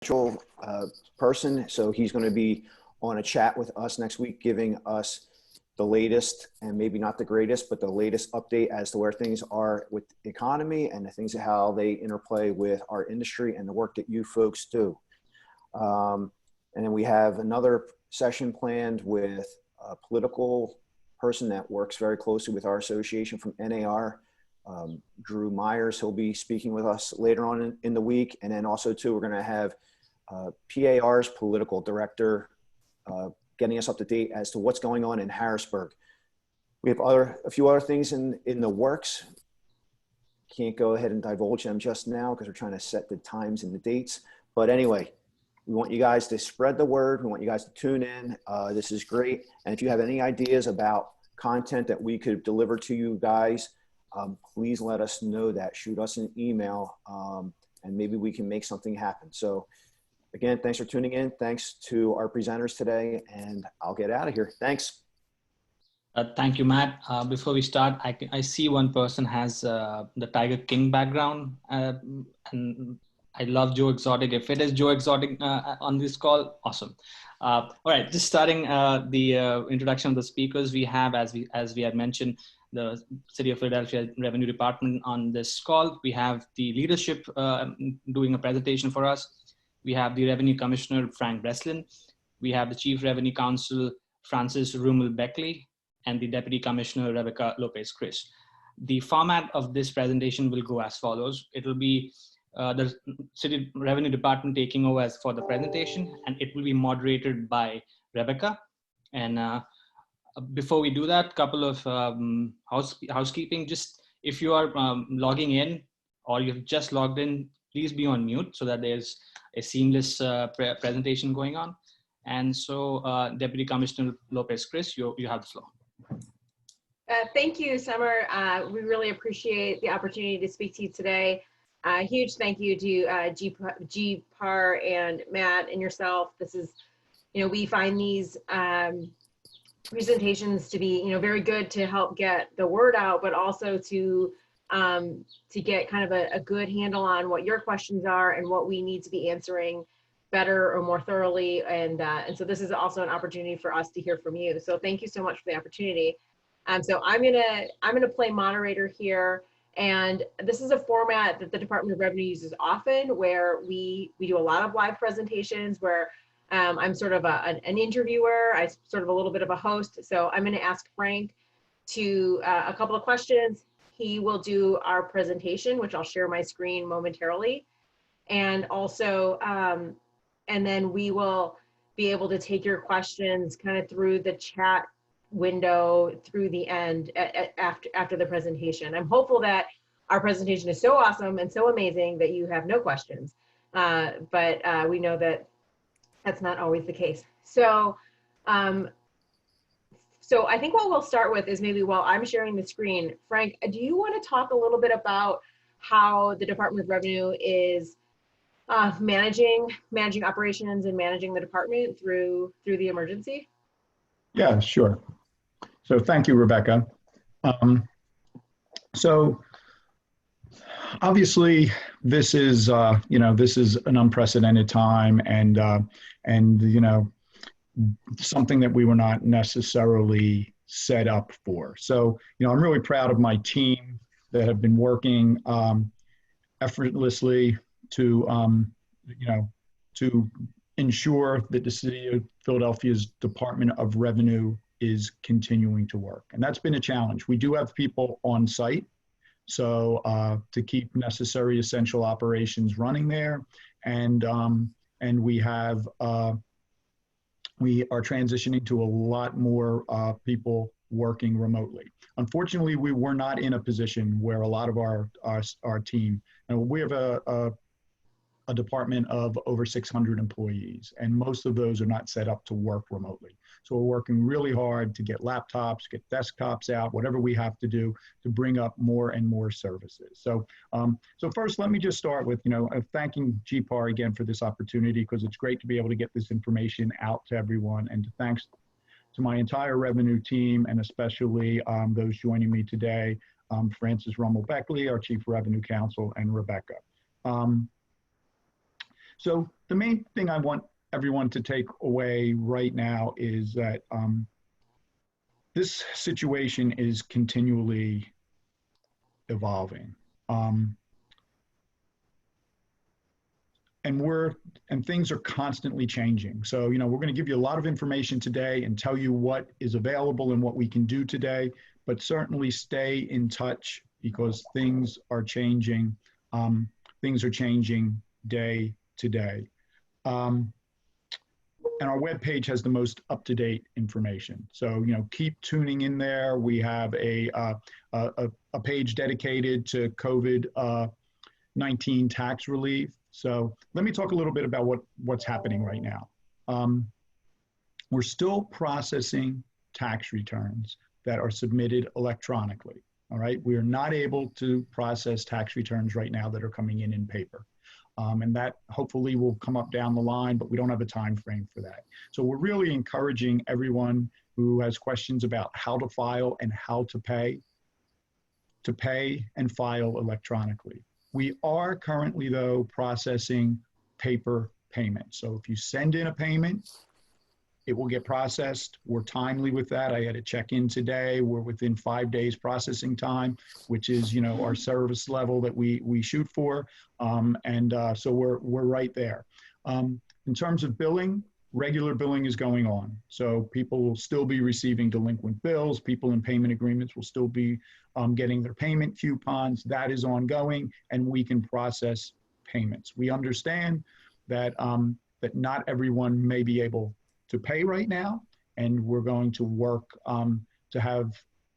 financial person, so he's going to be on a chat with us next week, giving us the latest, and maybe not the greatest, but the latest update as to where things are with the economy and the things of how they interplay with our industry and the work that you folks do. And then we have another session planned with a political person that works very closely with our association from NAR, Drew Myers. He'll be speaking with us later on in the week. And then also too, we're going to have PAR's political director getting us up to date as to what's going on in Harrisburg. We have a few other things in the works. Can't go ahead and divulge them just now because we're trying to set the times and the dates. But anyway, we want you guys to spread the word. We want you guys to tune in. This is great. And if you have any ideas about content that we could deliver to you guys, please let us know that. Shoot us an email, and maybe we can make something happen. So again, thanks for tuning in. Thanks to our presenters today, and I'll get out of here. Thanks. Thank you, Matt. Before we start, I see one person has the Tiger King background, and I love Joe Exotic. If it is Joe Exotic on this call, awesome. All right, just starting the introduction of the speakers. We have, as we had mentioned, the City of Philadelphia Revenue Department on this call. We have the leadership doing a presentation for us. We have the Revenue Commissioner, Frank Breslin. We have the Chief Revenue Counsel, Francis Rumel Beckley, and the Deputy Commissioner, Rebecca Lopez Kriss. The format of this presentation will go as follows. It will be the City Revenue Department taking over as for the presentation, and it will be moderated by Rebecca. And before we do that, couple of housekeeping. Just if you are logging in or you've just logged in, please be on mute so that there's a seamless presentation going on. And so Deputy Commissioner Lopez Kriss, you have the floor. Thank you, Summer. We really appreciate the opportunity to speak to you today. Huge thank you to GPAR and Matt and yourself. This is, we find these presentations to be, very good to help get the word out, but also to get kind of a good handle on what your questions are and what we need to be answering better or more thoroughly. And so this is also an opportunity for us to hear from you. So thank you so much for the opportunity. So I'm gonna play moderator here. And this is a format that the Department of Revenue uses often, where we do a lot of live presentations where I'm sort of an interviewer, I'm sort of a little bit of a host. So I'm going to ask Frank to a couple of questions. He will do our presentation, which I'll share my screen momentarily. And also, and then we will be able to take your questions kind of through the chat window through the end after the presentation. I'm hopeful that our presentation is so awesome and so amazing that you have no questions, but we know that that's not always the case. So, so I think what we'll start with is maybe while I'm sharing the screen, Frank, do you want to talk a little bit about how the Department of Revenue is managing operations and managing the department through the emergency? Yeah, sure. So thank you, Rebecca. So obviously this is, this is an unprecedented time, and something that we were not necessarily set up for. So, I'm really proud of my team that have been working effortlessly to, to ensure that the City of Philadelphia's Department of Revenue is continuing to work. And that's been a challenge. We do have people on site, so to keep necessary essential operations running there. And we have, we are transitioning to a lot more people working remotely. Unfortunately, we were not in a position where a lot of our team, and we have a department of over 600 employees, and most of those are not set up to work remotely. So we're working really hard to get laptops, get desktops out, whatever we have to do to bring up more and more services. So, so first, let me just start with, thanking GPAR again for this opportunity, because it's great to be able to get this information out to everyone, and thanks to my entire revenue team, and especially those joining me today, Francis Rumel Beckley, our Chief Revenue Counsel, and Rebecca. So the main thing I want everyone to take away right now is that this situation is continually evolving. And things are constantly changing. So, we're going to give you a lot of information today and tell you what is available and what we can do today, but certainly stay in touch because things are changing. Things are changing day to day. And our webpage has the most up-to-date information. So, keep tuning in there. We have a page dedicated to COVID-19 tax relief. So let me talk a little bit about what's happening right now. We're still processing tax returns that are submitted electronically, all right? We are not able to process tax returns right now that are coming in paper. And that hopefully will come up down the line, but we don't have a time frame for that. So we're really encouraging everyone who has questions about how to file and how to pay and file electronically. We are currently, though, processing paper payments. So if you send in a payment, it will get processed. We're timely with that. I had a check-in today. We're within 5 days processing time, which is, our service level that we shoot for. So we're right there. In terms of billing, regular billing is going on. So people will still be receiving delinquent bills. People in payment agreements will still be getting their payment coupons. That is ongoing, and we can process payments. We understand that, that not everyone may be able to pay right now, and we're going to work to have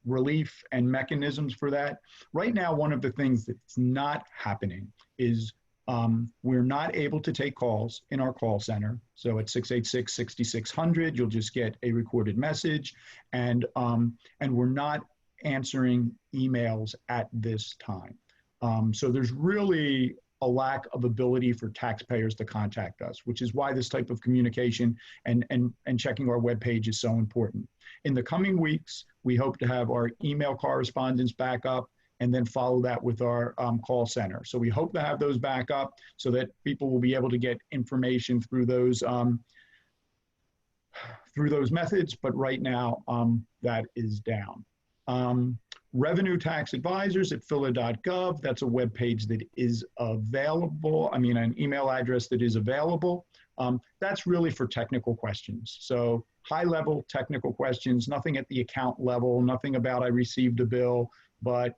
relief and mechanisms for that. Right now, one of the things that's not happening is we're not able to take calls in our call center. So at 686-6600, you'll just get a recorded message, and we're not answering emails at this time. So there's really a lack of ability for taxpayers to contact us, which is why this type of communication and checking our webpage is so important. In the coming weeks, we hope to have our email correspondence back up and then follow that with our call center. So we hope to have those back up so that people will be able to get information through those methods, but right now that is down. Revenue tax advisors at phila.gov, that's a web page that is available, an email address that is available. That's really for technical questions. So high-level technical questions, nothing at the account level, nothing about I received a bill, but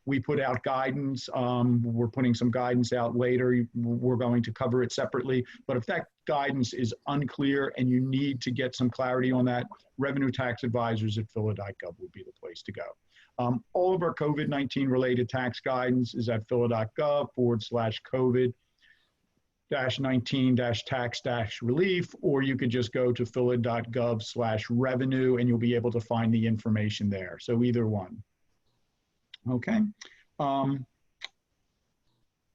we put out guidance. We're putting some guidance out later. We're going to cover it separately. But if that guidance is unclear and you need to get some clarity on that, revenue tax advisors at phila.gov would be the place to go. All of our COVID-19 related tax guidance is at phila.gov/COVID-19-tax-relief, or you could just go to phila.gov/revenue and you'll be able to find the information there. So either one. Okay.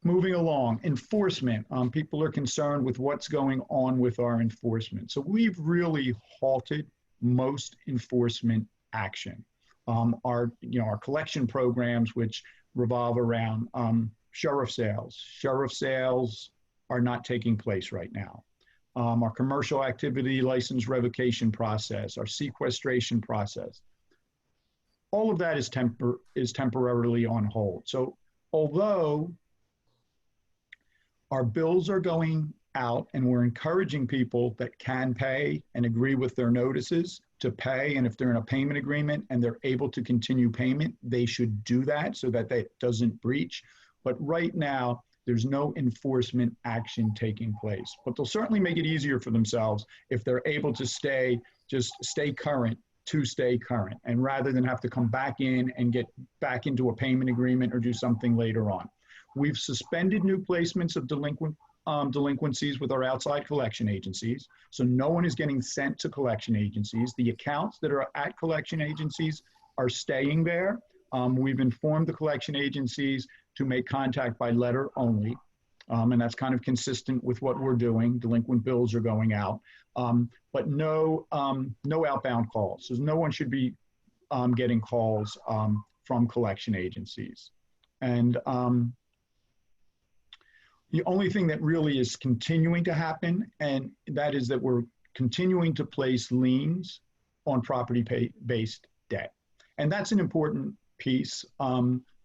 Moving along, enforcement. People are concerned with what's going on with our enforcement. So we've really halted most enforcement action. Our collection programs, which revolve around sheriff sales. Sheriff sales are not taking place right now. Our commercial activity license revocation process, our sequestration process. All of that is temporarily on hold. So although our bills are going out and we're encouraging people that can pay and agree with their notices to pay, and if they're in a payment agreement and they're able to continue payment, they should do that so that that doesn't breach. But right now, there's no enforcement action taking place. But they'll certainly make it easier for themselves if they're able to stay current. And rather than have to come back in and get back into a payment agreement or do something later on. We've suspended new placements of delinquencies with our outside collection agencies. So no one is getting sent to collection agencies. The accounts that are at collection agencies are staying there. We've informed the collection agencies to make contact by letter only. And that's kind of consistent with what we're doing. Delinquent bills are going out, but no outbound calls. So no one should be getting calls from collection agencies. And The only thing that really is continuing to happen, and that is that we're continuing to place liens on property-based debt. And that's an important piece.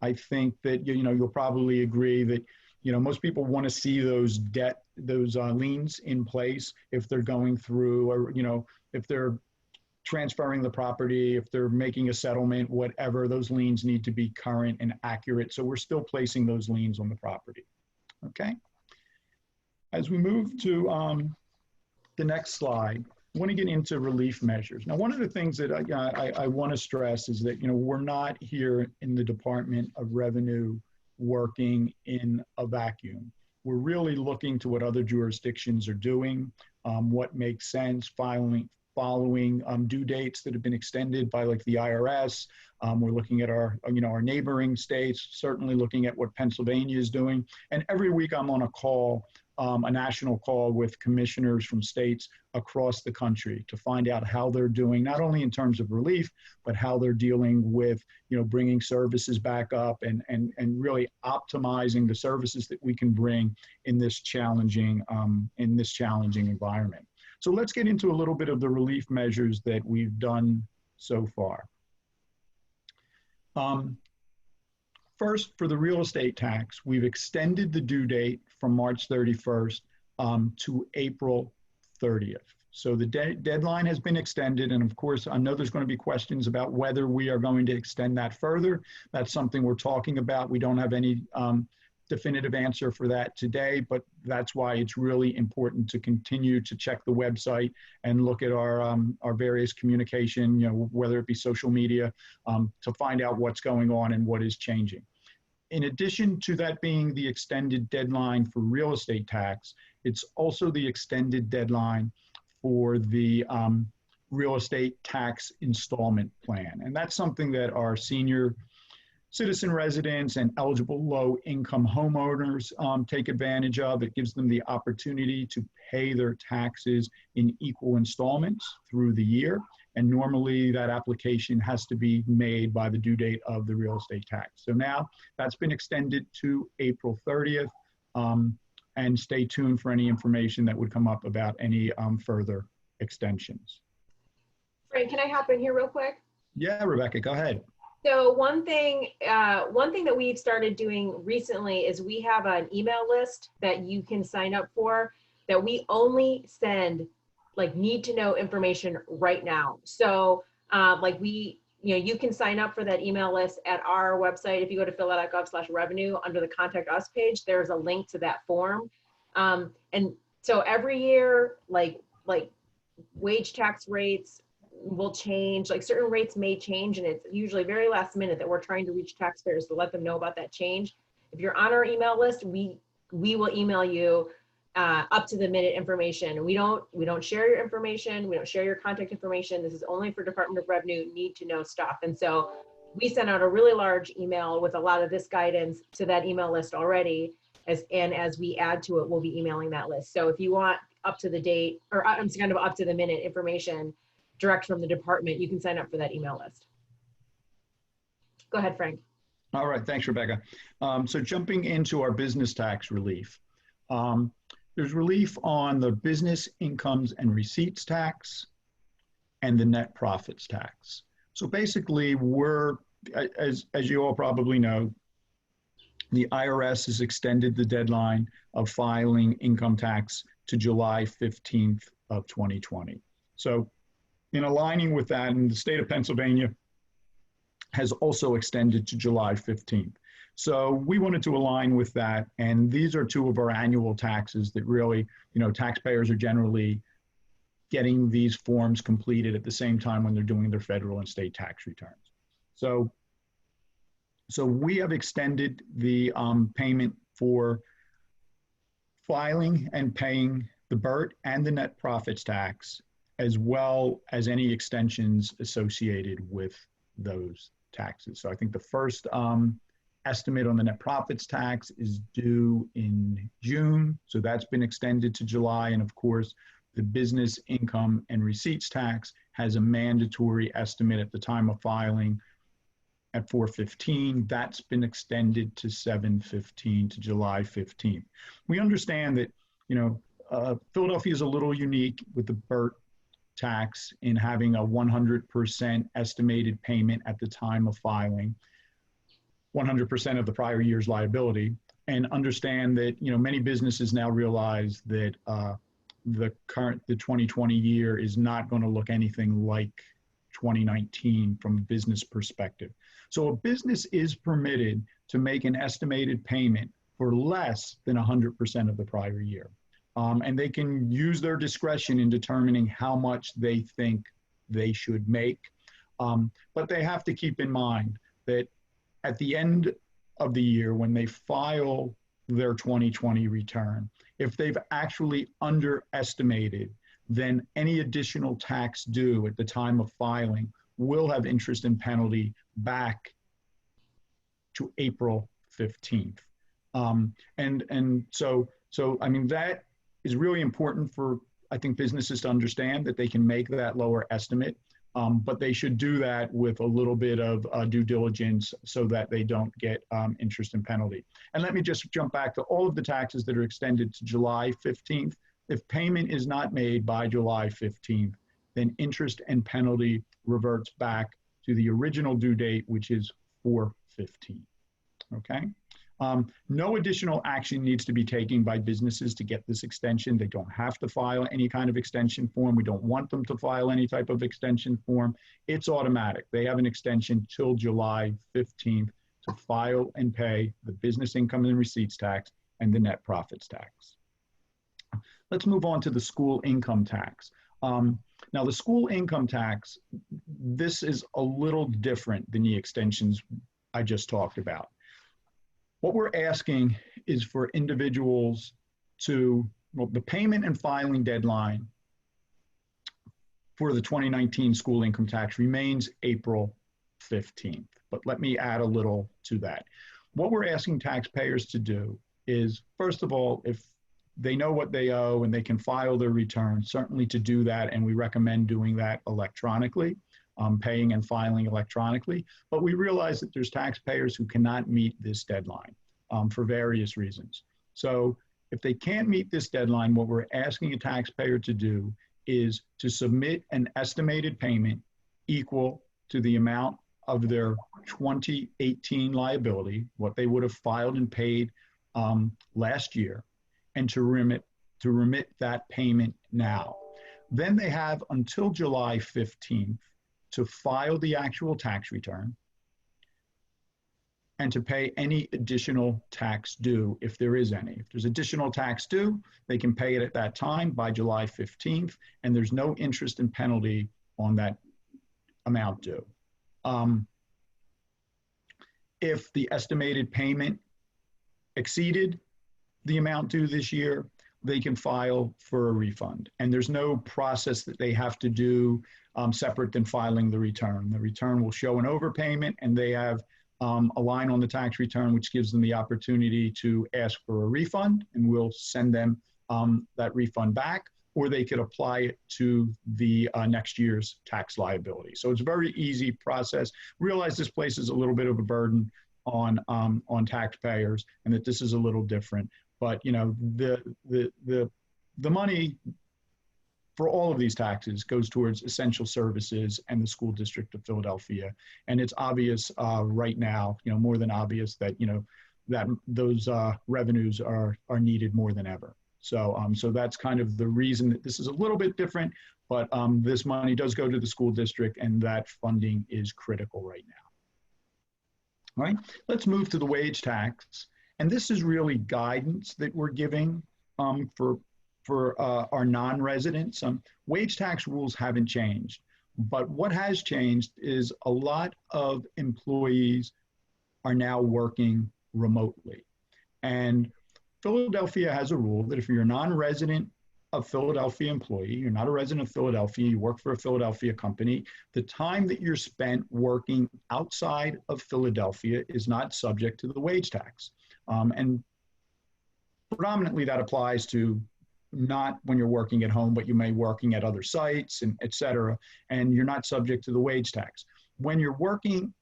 I think that, you'll probably agree that, most people want to see those liens in place if they're going through, or, if they're transferring the property, if they're making a settlement, whatever, those liens need to be current and accurate. So we're still placing those liens on the property. Okay. As we move to the next slide, I want to get into relief measures. Now, one of the things that I want to stress is that, we're not here in the Department of Revenue working in a vacuum. We're really looking to what other jurisdictions are doing, what makes sense, following due dates that have been extended by like the IRS. We're looking at our neighboring states, certainly looking at what Pennsylvania is doing. And every week I'm on a call, a national call with commissioners from states across the country to find out how they're doing, not only in terms of relief, but how they're dealing with, bringing services back up and really optimizing the services that we can bring in this challenging environment. So let's get into a little bit of the relief measures that we've done so far. First, for the real estate tax, we've extended the due date from March 31st to April 30th. So the deadline has been extended. And of course, I know there's going to be questions about whether we are going to extend that further. That's something we're talking about. We don't have any definitive answer for that today, but that's why it's really important to continue to check the website and look at our various communication, whether it be social media, to find out what's going on and what is changing. In addition to that being the extended deadline for real estate tax, it's also the extended deadline for the real estate tax installment plan. And that's something that our senior citizen residents and eligible low-income homeowners take advantage of. It gives them the opportunity to pay their taxes in equal installments through the year. And normally that application has to be made by the due date of the real estate tax. So now that's been extended to April 30th. And stay tuned for any information that would come up about any further extensions. Frank, can I hop in here real quick? Yeah, Rebecca, go ahead. So one thing that we've started doing recently is we have an email list that you can sign up for that we only send like need to know information right now. So you can sign up for that email list at our website. If you go to phila.gov/revenue under the contact us page, there's a link to that form. And so every year, like wage tax rates will change, like certain rates may change, and it's usually very last minute that we're trying to reach taxpayers to let them know about that change. If you're on our email list, we will email you up to the minute information. We don't share your information. We don't share your contact information. This is only for Department of Revenue need to know stuff. And so we sent out a really large email with a lot of this guidance to that email list already. As we add to it, we'll be emailing that list. So if you want up to the date, or I'm kind of up to the minute information direct from the department, you can sign up for that email list. Go ahead, Frank. All right, thanks, Rebecca. So jumping into our business tax relief. There's relief on the business incomes and receipts tax and the net profits tax. So basically as you all probably know, the IRS has extended the deadline of filing income tax to July 15th of 2020. So in aligning with that, and the state of Pennsylvania has also extended to July 15th. So we wanted to align with that. And these are two of our annual taxes that really, taxpayers are generally getting these forms completed at the same time when they're doing their federal and state tax returns. So we have extended the payment for filing and paying the BERT and the net profits tax, as well as any extensions associated with those taxes. So I think the first estimate on the net profits tax is due in June. So that's been extended to July. And of course, the business income and receipts tax has a mandatory estimate at the time of filing at 4/15. That's been extended to 7/15, to July 15th. We understand that, Philadelphia is a little unique with the BERT tax in having a 100% estimated payment at the time of filing, 100% of the prior year's liability, and understand that, many businesses now realize that the 2020 year is not going to look anything like 2019 from a business perspective. So a business is permitted to make an estimated payment for less than 100% of the prior year. And they can use their discretion in determining how much they think they should make. But they have to keep in mind that at the end of the year, when they file their 2020 return, if they've actually underestimated, then any additional tax due at the time of filing will have interest and penalty back to April 15th. So I mean, that is really important for, I think, businesses to understand that they can make that lower estimate, but they should do that with a little bit of due diligence so that they don't get interest and penalty. And let me just jump back to all of the taxes that are extended to July 15th. If payment is not made by July 15th, then interest and penalty reverts back to the original due date, which is 4/15. Okay? No additional action needs to be taken by businesses to get this extension. They don't have to file any kind of extension form. We don't want them to file any type of extension form. It's automatic. They have an extension till July 15th to file and pay the business income and receipts tax and the net profits tax. Let's move on to the school income tax. Now, the school income tax, this is a little different than the extensions I just talked about. What we're asking is for individuals to, well, the payment and filing deadline for the 2019 school income tax remains April 15th. But let me add a little to that. What we're asking taxpayers to do is, first of all, if they know what they owe and they can file their return, certainly to do that, and we recommend doing that electronically. Paying and filing electronically, but we realize that there's taxpayers who cannot meet this deadline for various reasons. So if they can't meet this deadline, what we're asking a taxpayer to do is to submit an estimated payment equal to the amount of their 2018 liability, what they would have filed and paid last year, and to remit that payment now. Then they have until July 15th to file the actual tax return and to pay any additional tax due, if there is any. If there's additional tax due, they can pay it at that time by July 15th, and there's no interest and penalty on that amount due. If the estimated payment exceeded the amount due this year, they can file for a refund. And there's no process that they have to do separate than filing the return. The return will show an overpayment, and they have a line on the tax return which gives them the opportunity to ask for a refund, and we'll send them that refund back, or they could apply it to the next year's tax liability. So it's a very easy process. Realize this places a little bit of a burden on taxpayers, and that this is a little different. But the money for all of these taxes goes towards essential services and the school district of Philadelphia. And it's obvious right now, more than obvious that, that those revenues are needed more than ever. So, so that's kind of the reason that this is a little bit different, but this money does go to the school district, and that funding is critical right now. All right, let's move to the wage tax. And this is really guidance that we're giving for our non-residents. Wage tax rules haven't changed, but what has changed is a lot of employees are now working remotely. And Philadelphia has a rule that if you're a non-resident of Philadelphia employee, you're not a resident of Philadelphia, you work for a Philadelphia company, the time that you're spent working outside of Philadelphia is not subject to the wage tax. And predominantly that applies to not when you're working at home, but you may be working at other sites and et cetera, and you're not subject to the wage tax. When you're working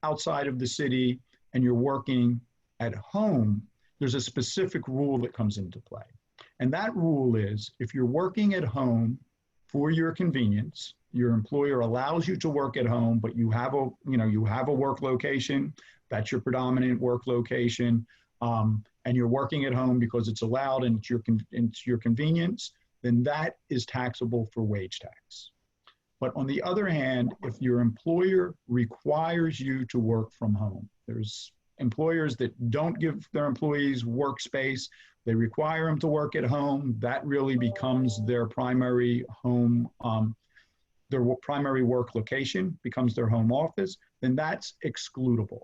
outside of the city and you're working at home, there's a specific rule that comes into play. And that rule is if you're working at home for your convenience, your employer allows you to work at home, but you have a work location, that's your predominant work location, and you're working at home because it's allowed and it's your convenience, then that is taxable for wage tax. But on the other hand, if your employer requires you to work from home, there's employers that don't give their employees workspace, they require them to work at home, that really becomes their primary home, their primary work location becomes their home office, then that's excludable.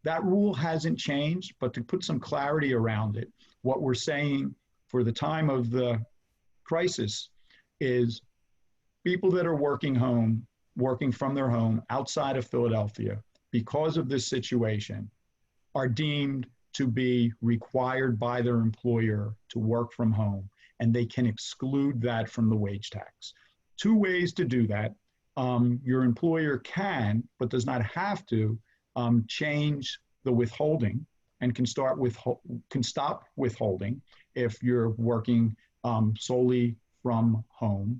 That rule hasn't changed, but to put some clarity around it, what we're saying for the time of the crisis is people that are working from their home outside of Philadelphia, because of this situation, are deemed to be required by their employer to work from home, and they can exclude that from the wage tax. Two ways to do that. Your employer can, but does not have to, change the withholding and can stop withholding if you're working solely from home,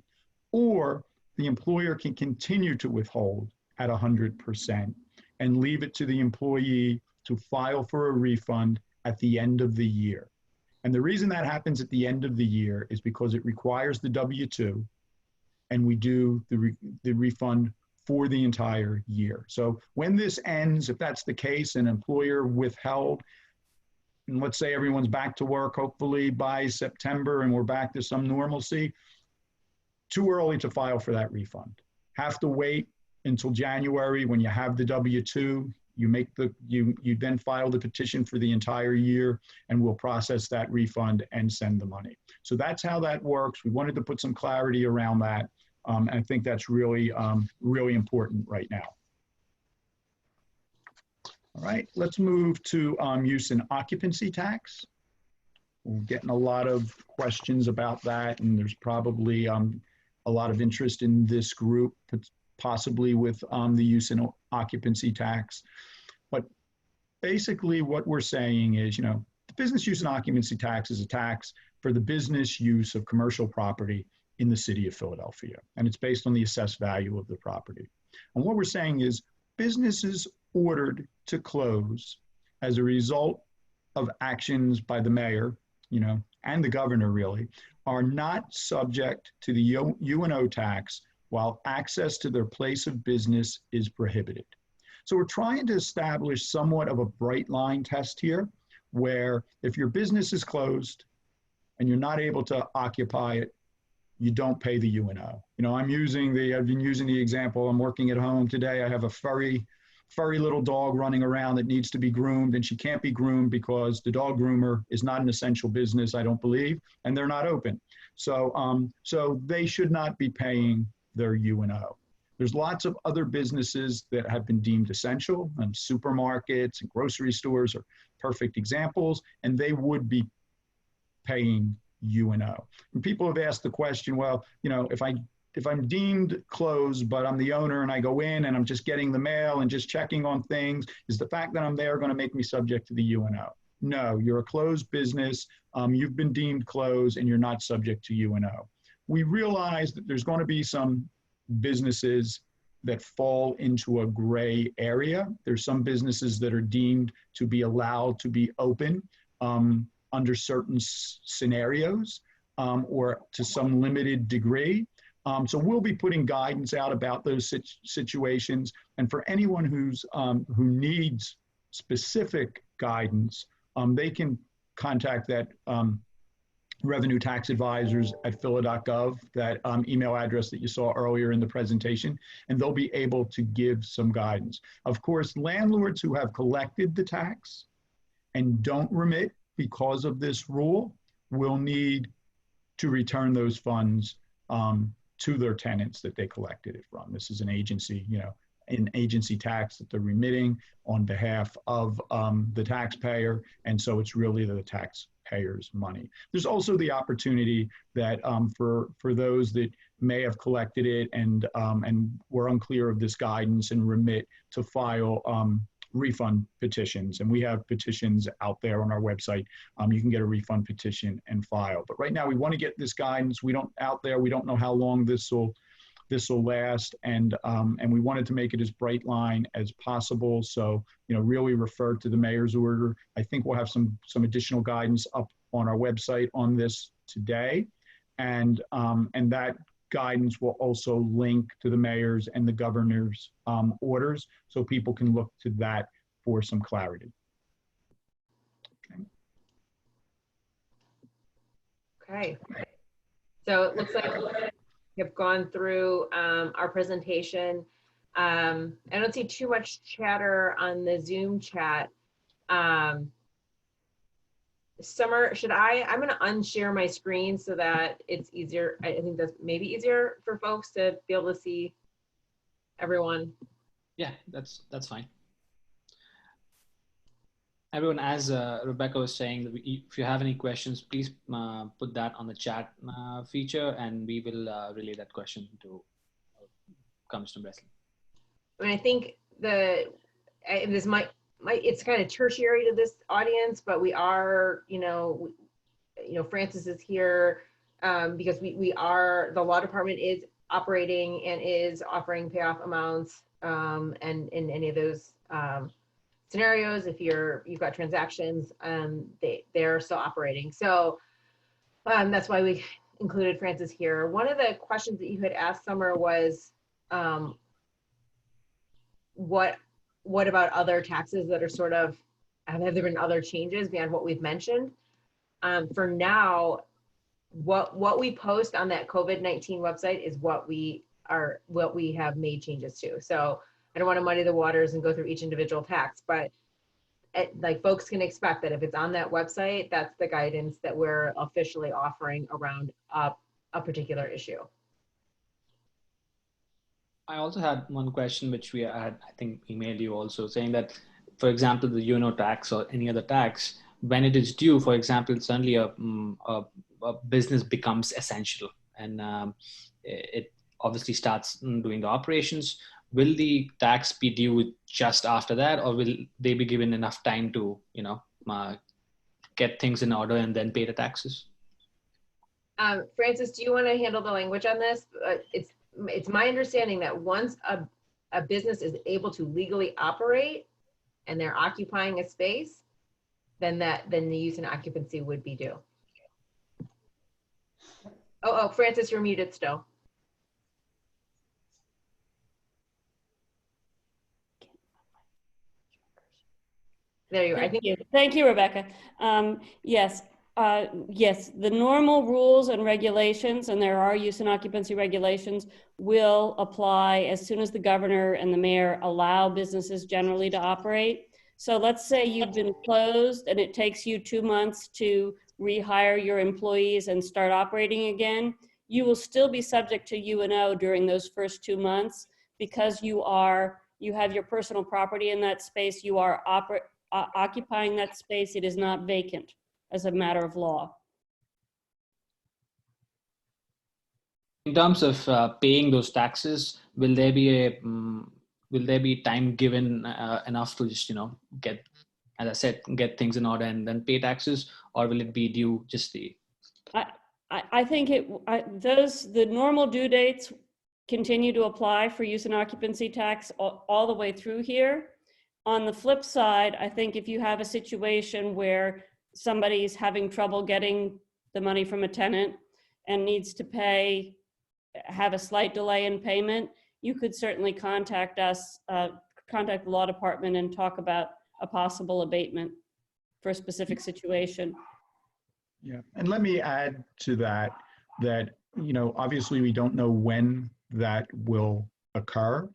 or the employer can continue to withhold at 100% and leave it to the employee to file for a refund at the end of the year. And the reason that happens at the end of the year is because it requires the W-2, and we do the refund for the entire year. So when this ends, if that's the case, an employer withheld, and let's say everyone's back to work, hopefully by September, and we're back to some normalcy, too early to file for that refund. Have to wait until January when you have the W-2. You then file the petition for the entire year, and we'll process that refund and send the money. So that's how that works. We wanted to put some clarity around that. And I think that's really, really important right now. All right, let's move to use and occupancy tax. We're getting a lot of questions about that, and there's probably a lot of interest in this group, possibly with the use and occupancy tax. But basically what we're saying is, the business use and occupancy tax is a tax for the business use of commercial property in the city of Philadelphia. And it's based on the assessed value of the property. And what we're saying is businesses ordered to close as a result of actions by the mayor, and the governor really, are not subject to the U&O tax while access to their place of business is prohibited. So we're trying to establish somewhat of a bright line test here, where if your business is closed and you're not able to occupy it, you don't pay the U&O. I've been using the example, I'm working at home today, I have a furry little dog running around that needs to be groomed, and she can't be groomed because the dog groomer is not an essential business, I don't believe, and they're not open. So they should not be paying their U&O. There's lots of other businesses that have been deemed essential, and supermarkets and grocery stores are perfect examples, and they would be paying U&O. And people have asked the question, well, if I'm deemed closed, but I'm the owner and I go in and I'm just getting the mail and just checking on things, is the fact that I'm there going to make me subject to the U&O? No, you're a closed business. You've been deemed closed and you're not subject to U&O. We realize that there's going to be some businesses that fall into a gray area. There's some businesses that are deemed to be allowed to be open under certain scenarios or to some limited degree. So we'll be putting guidance out about those situations. And for anyone who needs specific guidance, they can contact that revenue tax advisors at phila.gov, that email address that you saw earlier in the presentation, and they'll be able to give some guidance. Of course, landlords who have collected the tax and don't remit because of this rule will need to return those funds to their tenants that they collected it from. This is an agency, an agency tax that they're remitting on behalf of the taxpayer, and so it's really the taxpayers' money. There's also the opportunity that for those that may have collected it and were unclear of this guidance and remit, to file refund petitions. And we have petitions out there on our website. You can get a refund petition and file. But right now we want to get this guidance. We don't know how long this will last, and we wanted to make it as bright line as possible. So, really refer to the mayor's order. I think we'll have some additional guidance up on our website on this today, and that guidance will also link to the mayor's and the governor's orders, so people can look to that for some clarity. Okay. So it looks like we have gone through our presentation. I don't see too much chatter on the Zoom chat. Summer, I'm going to unshare my screen so that it's easier. I think that's maybe easier for folks to be able to see everyone. Yeah, that's fine. Everyone, as Rebecca was saying, if you have any questions, please put that on the chat feature, and we will relay that question to Commissioner Breslin. I mean, I think this might it's kind of tertiary to this audience, but we are, Francis is here because we are, the law department is operating and is offering payoff amounts, and in any of those scenarios, if you've got transactions, they're still operating. So that's why we included Francis here. One of the questions that you had asked, Summer, was what about other taxes that are sort of, have there been other changes beyond what we've mentioned? For now, what we post on that COVID-19 website is what we have made changes to. So I don't want to muddy the waters and go through each individual tax, but like folks can expect that if it's on that website, that's the guidance that we're officially offering around a particular issue. I also had one question, which we had, I think, emailed you also, saying that, for example, the UNO tax or any other tax, when it is due, for example, suddenly a business becomes essential, and it obviously starts doing the operations. Will the tax be due just after that, or will they be given enough time to, get things in order and then pay the taxes? Francis, do you want to handle the language on this? It's my understanding that once a business is able to legally operate and they're occupying a space, then the use and occupancy would be due. Oh, Francis, you're muted still. There you are. Thank you, Rebecca. Yes. Yes, the normal rules and regulations, and there are use and occupancy regulations, will apply as soon as the governor and the mayor allow businesses generally to operate. So let's say you've been closed and it takes you 2 months to rehire your employees and start operating again. You will still be subject to UNO during those first 2 months because you have your personal property in that space. You are occupying that space. It is not vacant as a matter of law. In terms of paying those taxes, will there be time given enough to just get, as I said, get things in order and then pay taxes, or will it be due just the? I think the normal due dates continue to apply for use and occupancy tax all the way through here. On the flip side, I think if you have a situation where somebody's having trouble getting the money from a tenant and needs to have a slight delay in payment, you could certainly contact us, contact the law department and talk about a possible abatement for a specific situation. Yeah, and let me add to that, obviously we don't know when that will occur,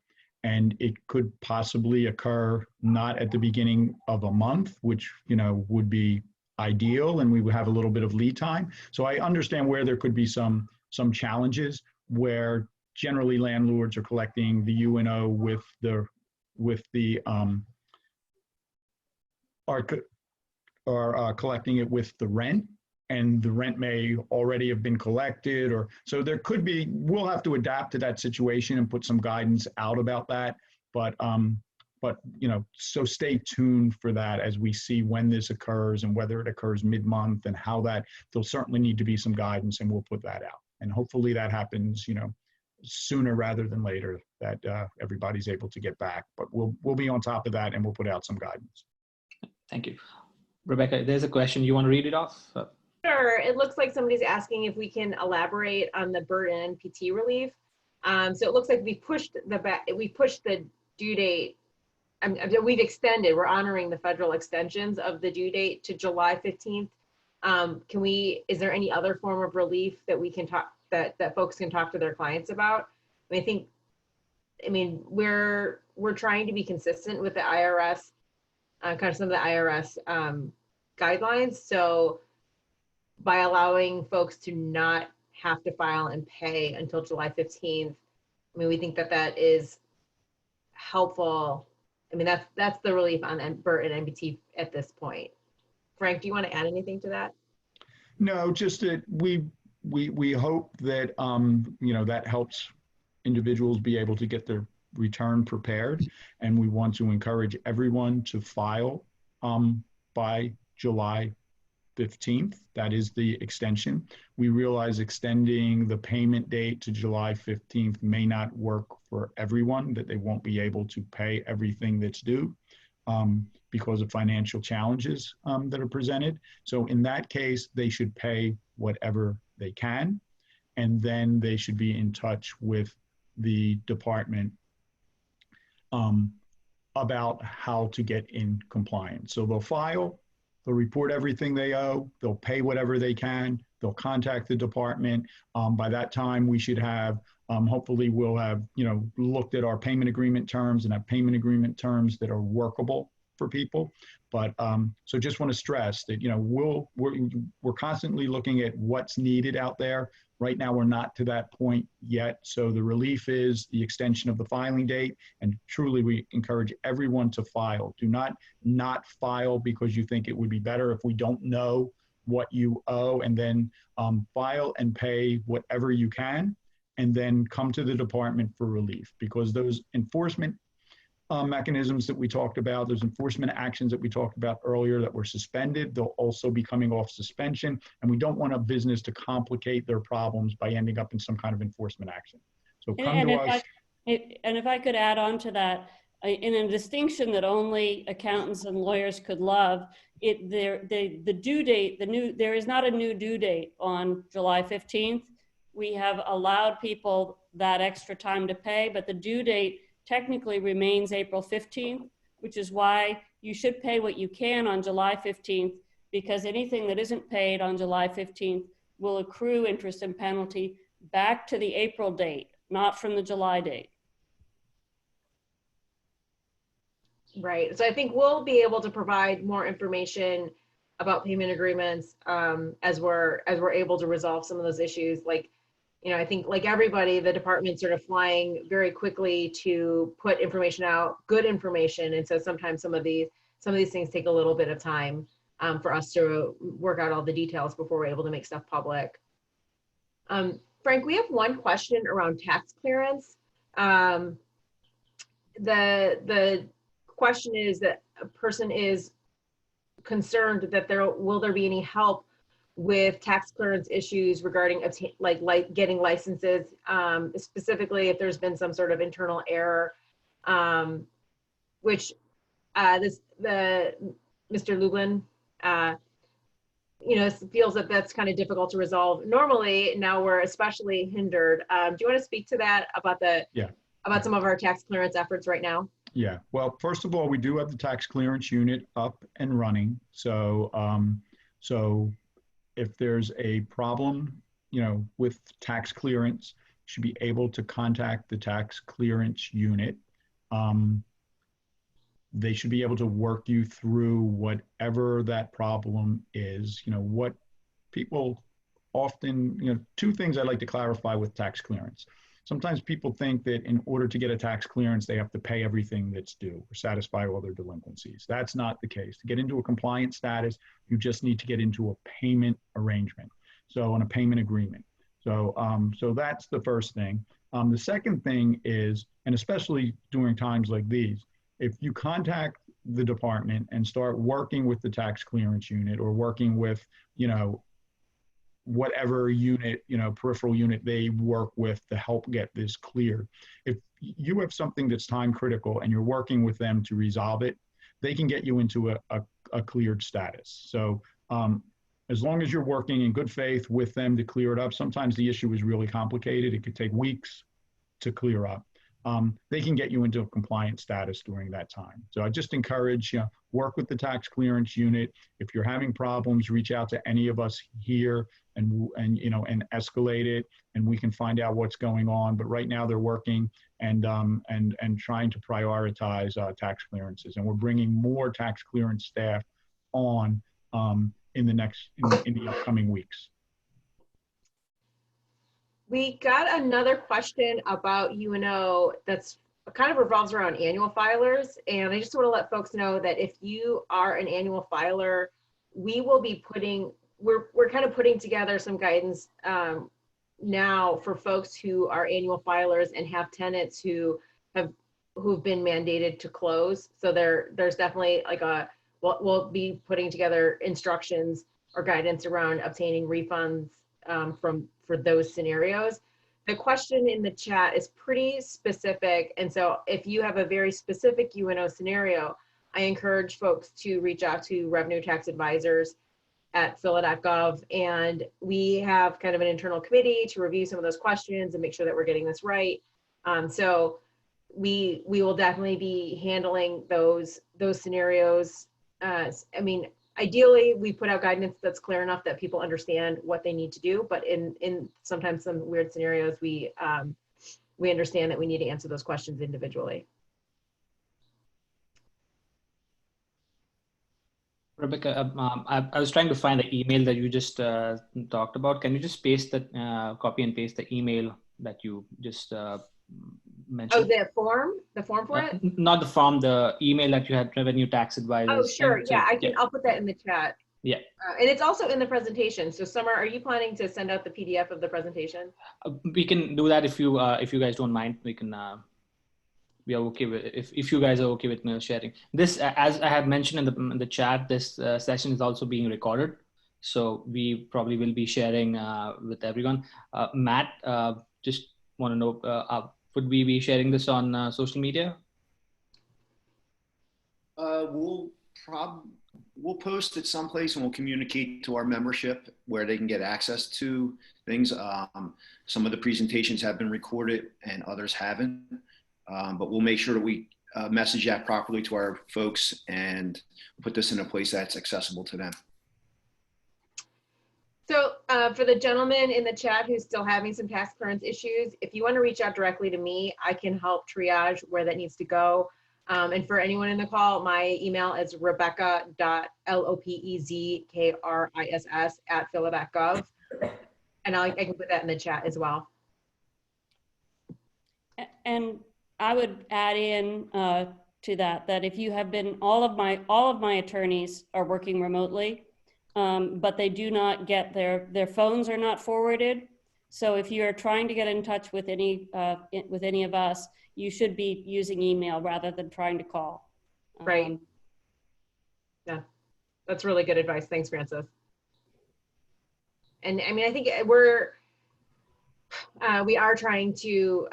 and it could possibly occur not at the beginning of a month, which, would be ideal, and we would have a little bit of lead time. So I understand where there could be some challenges where generally landlords are collecting the UNO with the are collecting it with the rent, and the rent may already have been collected, or so there could be. We'll have to adapt to that situation and put some guidance out about that. But so stay tuned for that as we see when this occurs and whether it occurs mid-month and how that. There'll certainly need to be some guidance, and we'll put that out. And hopefully that happens, sooner rather than later, that everybody's able to get back. But we'll be on top of that, and we'll put out some guidance. Thank you. Rebecca, there's a question. You want to read it off? Sure. It looks like somebody's asking if we can elaborate on the BERT and NPT relief. So it looks like we pushed the due date. We've extended. We're honoring the federal extensions of the due date to July 15th. Is there any other form of relief that we can talk that folks can talk to their clients about? We're trying to be consistent with the IRS, kind of some of the IRS guidelines. So by allowing folks to not have to file and pay until July 15th, we think that is helpful. That's the relief on BERT and NPT at this point. Frank, do you want to add anything to that? No, just that we hope that that helps individuals be able to get their return prepared, and we want to encourage everyone to file by July 15th. That is the extension. We realize extending the payment date to July 15th may not work for everyone, that they won't be able to pay everything that's due because of financial challenges that are presented. So in that case, they should pay whatever they can, and then they should be in touch with the department about how to get in compliance. So they'll file, they'll report everything they owe, they'll pay whatever they can, they'll contact the department. By that time, we should have, hopefully we'll have, looked at our payment agreement terms and have payment agreement terms that are workable for people. But so just want to stress that, we're constantly looking at what's needed out there. Right now, we're not to that point yet. So the relief is the extension of the filing date. And truly, we encourage everyone to file. Do not file because you think it would be better if we don't know what you owe, and then file and pay whatever you can, and then come to the department for relief, because those enforcement mechanisms that we talked about, those enforcement actions that we talked about earlier that were suspended, they'll also be coming off suspension, and we don't want a business to complicate their problems by ending up in some kind of enforcement action. So come to us. And if I could add on to that, in a distinction that only accountants and lawyers could love, the due date, there is not a new due date on July 15th. We have allowed people that extra time to pay, but the due date technically remains April 15th, which is why you should pay what you can on July 15th, because anything that isn't paid on July 15th will accrue interest and penalty back to the April date, not from the July date. Right. So I think we'll be able to provide more information about payment agreements as we're able to resolve some of those issues. I think like everybody, the department's sort of flying very quickly to put information out, good information. And so sometimes some of these things take a little bit of time for us to work out all the details before we're able to make stuff public. Frank, we have one question around tax clearance. The question is that a person is concerned that will there be any help with tax clearance issues regarding getting licenses, specifically if there's been some sort of internal error, which Mr. Lublin, feels that that's kind of difficult to resolve. Normally, now we're especially hindered. Do you want to speak to that about some of our tax clearance efforts right now? Yeah. Well, first of all, we do have the tax clearance unit up and running. So, if there's a problem, with tax clearance, you should be able to contact the tax clearance unit. They should be able to work you through whatever that problem is. What people often, two things I'd like to clarify with tax clearance. sometimes people think that in order to get a tax clearance, they have to pay everything that's due or satisfy all their delinquencies. That's not the case. To get into a compliant status, you just need to get into a payment arrangement. So on a payment agreement. So, so that's the first thing. The second thing is, and especially during times like these, if you contact the department and start working with the tax clearance unit or working with, you know, whatever unit, you know, peripheral unit they work with to help get this cleared. If you have something that's time critical and you're working with them to resolve it, they can get you into a cleared status. So as long as you're working in good faith with them to clear it up, sometimes the issue is really complicated. It could take weeks to clear up. They can get you into a compliant status during that time. So I just encourage you, work with the tax clearance unit. If you're having problems, reach out to any of us here and you know, and escalate it, and we can find out what's going on. But right now they're working and trying to prioritize tax clearances, and we're bringing more tax clearance staff on in the upcoming weeks. We got another question about UNO that's kind of revolves around annual filers. And I just want to let folks know that if you are an annual filer, we will be we're kind of putting together some guidance now for folks who are annual filers and have tenants who've been mandated to close. So there's definitely like we'll be putting together instructions or guidance around obtaining refunds for those scenarios. The question in the chat is pretty specific. And so if you have a very specific UNO scenario, I encourage folks to reach out to revenue tax advisors at phila.gov. And we have kind of an internal committee to review some of those questions and make sure that we're getting this right. So we will definitely be handling those scenarios. I mean, ideally, we put out guidance that's clear enough that people understand what they need to do. But in sometimes some weird scenarios, we understand that we need to answer those questions individually. Rebecca, I was trying to find the email that you just talked about. Can you just paste that, copy and paste the email that you just mentioned? Oh, the form for it? Not the form, the email that you had, revenue tax advisors. Oh, sure. Yeah, I'll put that in the chat. Yeah. And it's also in the presentation. So Summer, are you planning to send out the PDF of the presentation? We can do that if you guys don't mind. We can. We are okay with if you guys are okay with me sharing this. As I had mentioned in the chat, this session is also being recorded, so we probably will be sharing with everyone. Matt, just want to know, would we be sharing this on social media? We'll post it someplace and we'll communicate to our membership where they can get access to things. Some of the presentations have been recorded and others haven't. But we'll make sure that we message that properly to our folks and put this in a place that's accessible to them. So for the gentleman in the chat who's still having some tax clearance issues, if you want to reach out directly to me, I can help triage where that needs to go. And for anyone in the call, my email is rebecca.lopezkriss@phila.gov. And I can put that in the chat as well. And I would add in to that if you have been, all of my attorneys are working remotely, but they do not get their phones are not forwarded. So if you are trying to get in touch with any of us, you should be using email rather than trying to call. Right. Yeah, that's really good advice. Thanks, Francis. And I mean, I think we are trying to,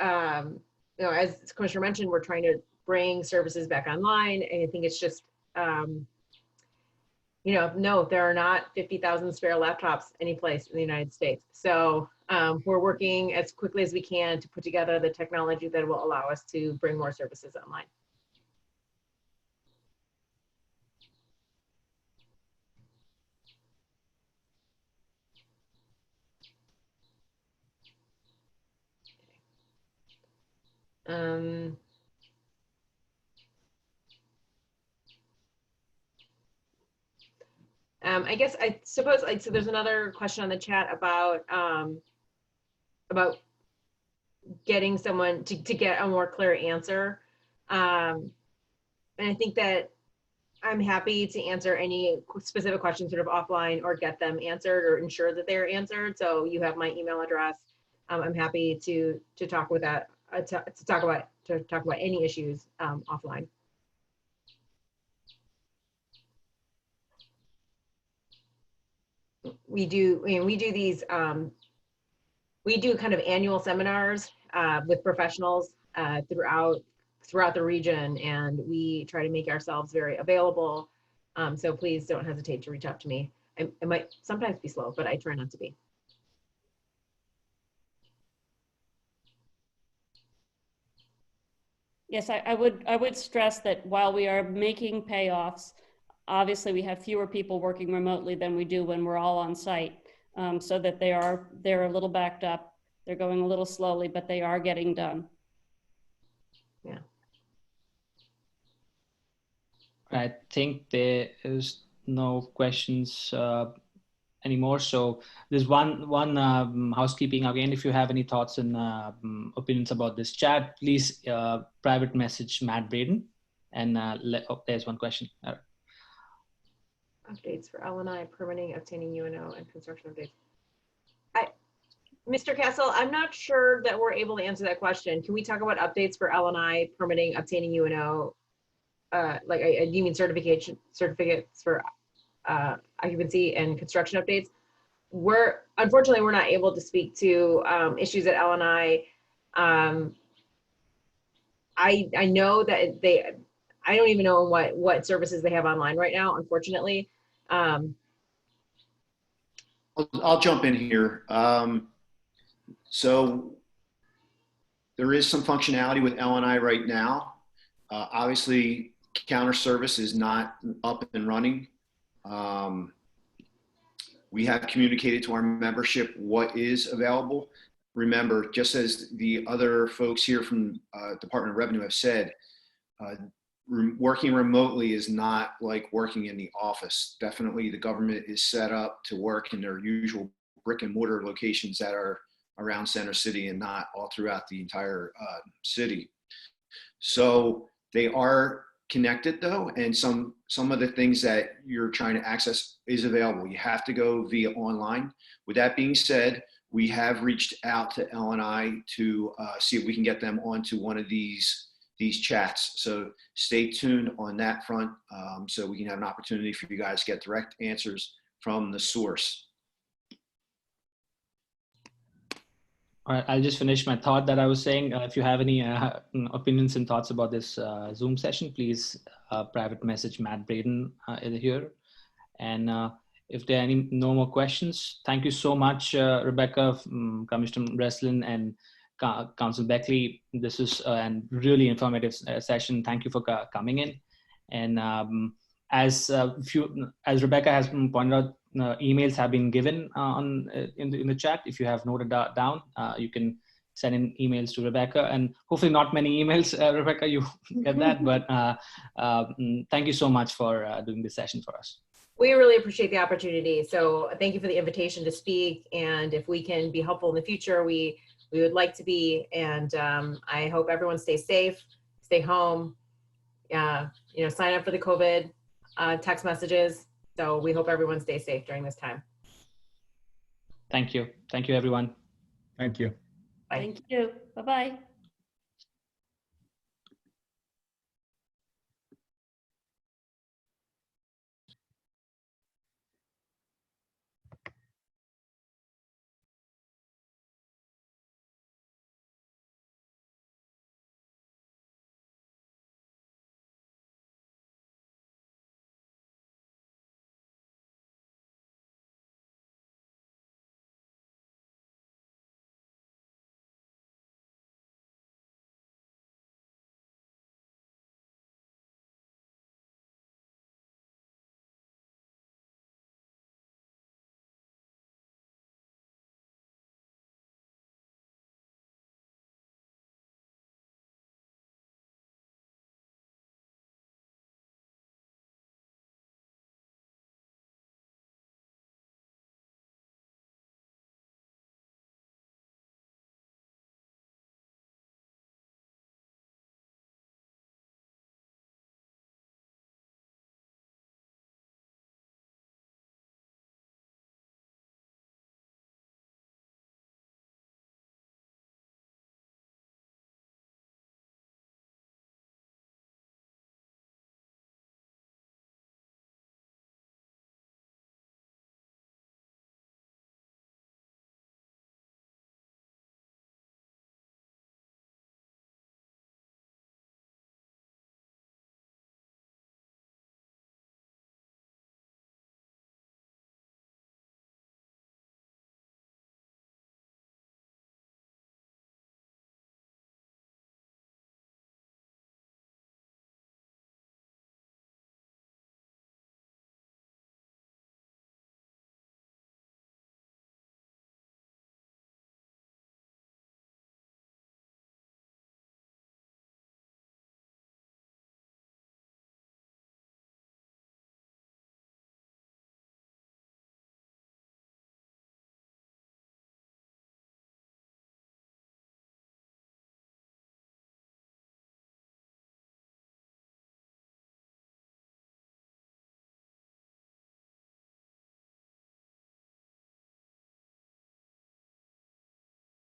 you know, as Commissioner mentioned, we're trying to bring services back online. And I think it's just, you know, no, there are not 50,000 spare laptops anyplace in the United States. So we're working as quickly as we can to put together the technology that will allow us to bring more services online. I guess I suppose so there's another question on the chat about getting someone to get a more clear answer. And I think that I'm happy to answer any specific questions sort of offline or get them answered or ensure that they're answered. So you have my email address. I'm happy to talk with that, to talk about any issues offline. We do these, we do kind of annual seminars with professionals throughout the region, and we try to make ourselves very available. So please don't hesitate to reach out to me. It might sometimes be slow, but I try not to be. Yes, I would stress that while we are making payoffs, obviously we have fewer people working remotely than we do when we're all on site, so that they're a little backed up. They're going a little slowly, but they are getting done. Yeah. I think there is no questions anymore. So there's one housekeeping again. If you have any thoughts and opinions about this chat, please private message Matt Braden. And there's one question. Updates for L&I, permitting, obtaining UNO, and construction updates. Mr. Counsel, I'm not sure that we're able to answer that question. Can we talk about updates for L&I, permitting, obtaining UNO? You mean certificates for occupancy and construction updates? Unfortunately, we're not able to speak to issues at L&I. I know that I don't even know what services they have online right now, unfortunately. I'll jump in here. So there is some functionality with L&I right now. Obviously, counter service is not up and running. We have communicated to our membership what is available. Remember, just as the other folks here from Department of Revenue have said, working remotely is not like working in the office. Definitely the government is set up to work in their usual brick and mortar locations that are around Center City and not all throughout the entire city. So they are connected though, and some of the things that you're trying to access is available. You have to go via online. With that being said, we have reached out to L&I to see if we can get them onto one of these chats. So stay tuned on that front, so we can have an opportunity for you guys to get direct answers from the source. All right, I'll just finish my thought that I was saying. If you have any opinions and thoughts about this Zoom session, please private message Matt Braden here. And if there are no more questions, thank you so much, Rebecca, Commissioner Breslin, and Counsel Beckley. This is a really informative session. Thank you for coming in. And as Rebecca has pointed out, emails have been given in the chat. If you have noted down, you can send in emails to Rebecca, and hopefully not many emails, Rebecca, you get that. But thank you so much for doing this session for us. We really appreciate the opportunity. So thank you for the invitation to speak. And if we can be helpful in the future, we would like to be. And I hope everyone stays safe, stay home, sign up for the COVID text messages. So we hope everyone stays safe during this time. Thank you. Thank you, everyone. Thank you. Bye. Thank you. Bye-bye.